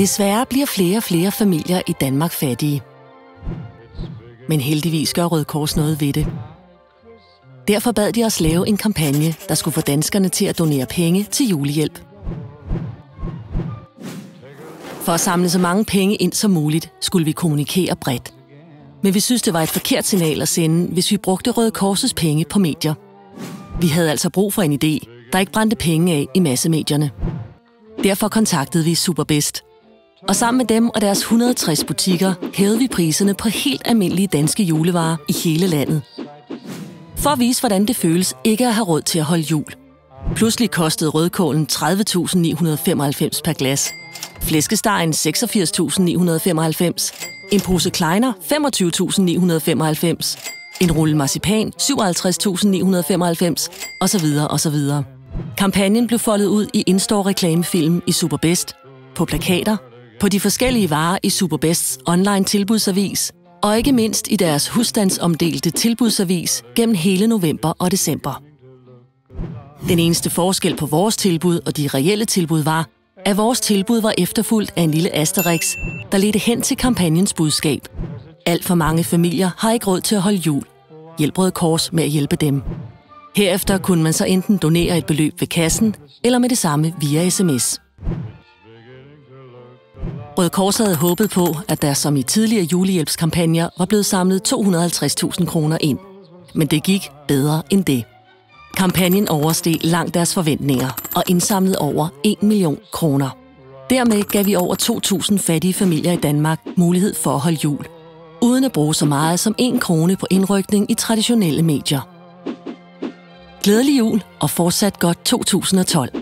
Desværre bliver flere og flere familier i Danmark fattige. Men heldigvis gør Røde Kors noget ved det. Derfor bad de os lave en kampagne, der skulle få danskerne til at donere penge til julehjælp. For at samle så mange penge ind som muligt, skulle vi kommunikere bredt. Men vi synes, det var et forkert signal at sende, hvis vi brugte Røde Kors' penge på medier. Vi havde altså brug for en idé, der ikke brændte penge af i massemedierne. Derfor kontaktede vi Superbest. Og sammen med dem og deres 160 butikker hævede vi priserne på helt almindelige danske julevarer i hele landet. For at vise, hvordan det føles ikke at have råd til at holde jul. Pludselig kostede rødkålen 30.995 per glas. Flæskestegen 86.995. En pose Kleiner 25.995. En rulle marcipan 57.995 osv. osv. Kampagnen blev foldet ud i in-store reklamefilm i Superbest, på plakater, på de forskellige varer i Superbests online tilbudsavis, og ikke mindst i deres husstandsomdelte tilbudsavis gennem hele november og december. Den eneste forskel på vores tilbud og de reelle tilbud var, at vores tilbud var efterfulgt af en lille asterix, der ledte hen til kampagnens budskab. Alt for mange familier har ikke råd til at holde jul. Hjælp Røde Kors med at hjælpe dem. Herefter kunne man så enten donere et beløb ved kassen, eller med det samme via sms. Røde Kors havde håbet på, at der som i tidligere julehjælpskampagner var blevet samlet 250.000 kroner ind. Men det gik bedre end det. Kampagnen oversteg langt deres forventninger og indsamlede over 1 million kroner. Dermed gav vi over 2.000 fattige familier i Danmark mulighed for at holde jul, uden at bruge så meget som 1 krone på indrykning i traditionelle medier. Glædelig jul og fortsat godt 2012.